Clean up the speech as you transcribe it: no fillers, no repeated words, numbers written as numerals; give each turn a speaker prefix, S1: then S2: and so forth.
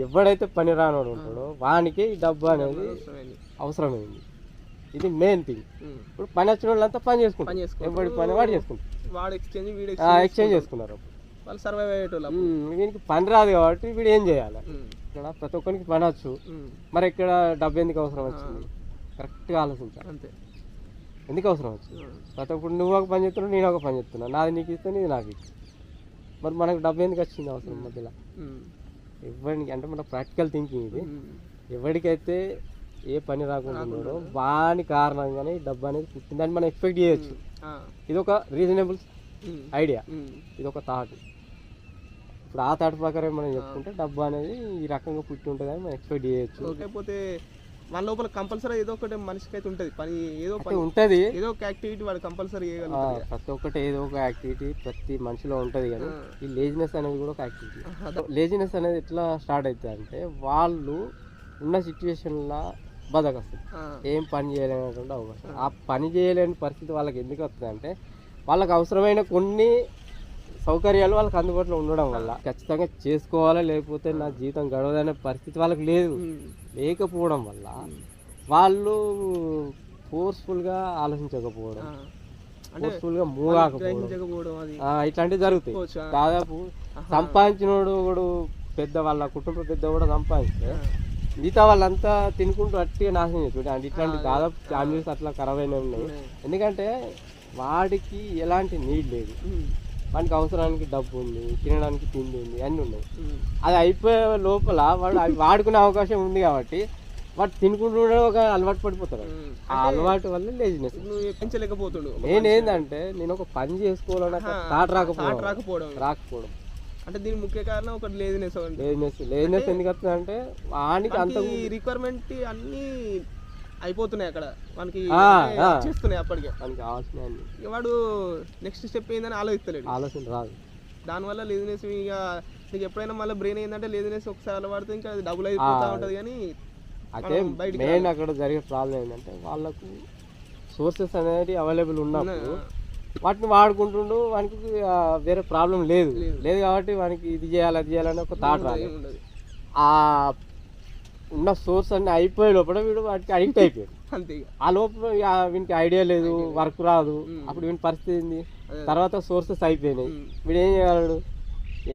S1: ఎవడైతే పని రానోడు ఉంటాడో వానికి ఈ డబ్బు అనేది అవసరమైంది. ఇది మెయిన్ థింగ్. ఇప్పుడు పని వచ్చిన వాళ్ళంతా పని చేసుకుంటారు, ఎవరి పని వాడు చేసుకుంటారు, ఎక్స్చేంజ్ చేసుకున్నారు.
S2: వాళ్ళు సర్వైవ్ అయ్యేటోళ్ళు.
S1: వీనికి పని రాదు కాబట్టి వీడు ఏం చేయాలి? ఇక్కడ ప్రతి ఒక్కరికి పని వచ్చు, మరి ఇక్కడ డబ్బు ఎందుకు అవసరం వచ్చింది? కరెక్ట్గా ఆలోచించాలి. అంతే, ఎందుకు అవసరం వచ్చింది? ప్రతి ఒక్కరు నువ్వు ఒక పని చేస్తున్నావు, నేను ఒక పని చేస్తున్నా, నాది నీకు ఇస్తే నీది నాకు ఇస్తే, మరి మనకు డబ్బు ఎందుకు వచ్చింది అవసరం మధ్యలో? ఎవరికి అంటే మన ప్రాక్టికల్ థింకింగ్ ఇది. ఎవరికైతే ఏ పని రాకుండా ఉన్నాడో వాని కారణంగానే డబ్బు అనేది పుట్టిందని మనం ఎక్స్పెక్ట్ చేయొచ్చు. ఇది ఒక రీజనబుల్ ఐడియా, ఇది ఒక థాట్. ఇప్పుడు ఆ థాట్ ప్రకారం మనం చెప్పుకుంటే డబ్బు అనేది ఈ రకంగా పుట్టి ఉంటుందని మనం ఎక్స్పెక్ట్ చేయొచ్చు.
S2: లేకపోతే మన లోపల కంపల్సరీ ఏదో ఒకటి మనిషికి అయితే ఉంటుంది, పని ఏదో పని
S1: ఉంటుంది,
S2: ఏదో ఒక యాక్టివిటీ వాడు కంపల్సరీ చేయగలుగుతాడు.
S1: ప్రతి ఒక్కటి ఏదో ఒక యాక్టివిటీ ప్రతి మనిషిలో ఉంటుంది. కానీ ఈ లేజినెస్ అనేది కూడా ఒక యాక్టివిటీ. లేజినెస్ అనేది ఎట్లా స్టార్ట్ అవుతుంది అంటే వాళ్ళు ఉన్న సిచ్యువేషన్లో బతకస్తుంది, ఏం పని చేయలేనటువంటి అవకాశం. ఆ పని చేయలేని పరిస్థితి వాళ్ళకి ఎందుకు వస్తుంది అంటే వాళ్ళకి అవసరమైన కొన్ని సౌకర్యాలు వాళ్ళకి అందుబాటులో ఉండడం వల్ల ఖచ్చితంగా చేసుకోవాలా, లేకపోతే నా జీవితం గడవదనే పరిస్థితి వాళ్ళకి లేకపోవడం వల్ల వాళ్ళు ఫోర్స్ఫుల్గా ఆలోచించకపోవడం, ఫోర్స్ఫుల్గా మూవ్ కాకపోవడం, ఇట్లాంటివి జరుగుతాయి. దాదాపు సంపాదించినోడు కూడా పెద్ద వాళ్ళ కుటుంబ పెద్ద కూడా సంపాదిస్తే మిగతా వాళ్ళంతా తినుకుంటూ అట్టిగా నాశనం చేస్తుంటే అంటే ఇట్లాంటి దాదాపు ఫ్యామిలీస్ అట్లా ఖరాబ్ అయినా ఉన్నాయి. ఎందుకంటే వాడికి ఎలాంటి నీడ్ లేదు, వాడికి అవసరానికి డబ్బు ఉంది, తినడానికి తిండి ఉంది, అన్నీ ఉన్నాయి. అది అయిపోయే లోపల వాడు అవి వాడుకునే అవకాశం ఉంది కాబట్టి వాడు తినుకుంటూ ఒక అలవాటు పడిపోతాడు. ఆ అలవాటు వల్ల లేజినెస్.
S2: పెంచలేకపోతాడు.
S1: నేనేందంటే నేను ఒక పని చేసుకోవాలన్న థాట్ రాకపోవడం
S2: అంటే దీని ముఖ్య కారణం ఒక లేజినెస్.
S1: లేజినెస్ ఎందుకు వస్తుంది అంటే వానికి అంత
S2: రిక్వైర్మెంట్ అన్ని అయిపోతున్నాయి అక్కడ మనకి చేస్తున్నాయి అప్పటికే
S1: మనకి కావాల్సిన.
S2: వాడు నెక్స్ట్ స్టెప్ ఏందని
S1: ఆలోచన రాదు.
S2: దానివల్ల లేజినెస్. ఇక నీకు ఎప్పుడైనా మళ్ళీ బ్రెయిన్ ఏంటంటే లేజినెస్ ఒకసారి అలవాడితే ఇంకా డబుల్ అయిపోతూ ఉంటుంది. కానీ
S1: అయితే మెయిన్ అక్కడ జరిగే ప్రాబ్లం ఏంటంటే వాళ్ళకు సోర్సెస్ అనేది అవైలబుల్ ఉన్నప్పుడు వాటిని వాడుకుంటుండు, వానికి వేరే ప్రాబ్లం లేదు కాబట్టి వానికి ఇది చేయాలి అది చేయాలని ఒక థాట్ రాదు. ఆ ఉన్న సోర్స్ అన్ని అయిపోయే లోపల వీడు వాటికి అడిక్ట్ అయిపోయాడు.
S2: అంతే,
S1: ఆ లోపల వీనికి ఐడియా లేదు, వర్క్ రాదు. అప్పుడు వీని పరిస్థితి ఏంది? తర్వాత సోర్సెస్ అయిపోయినాయి, వీడు ఏం చేయగలడు?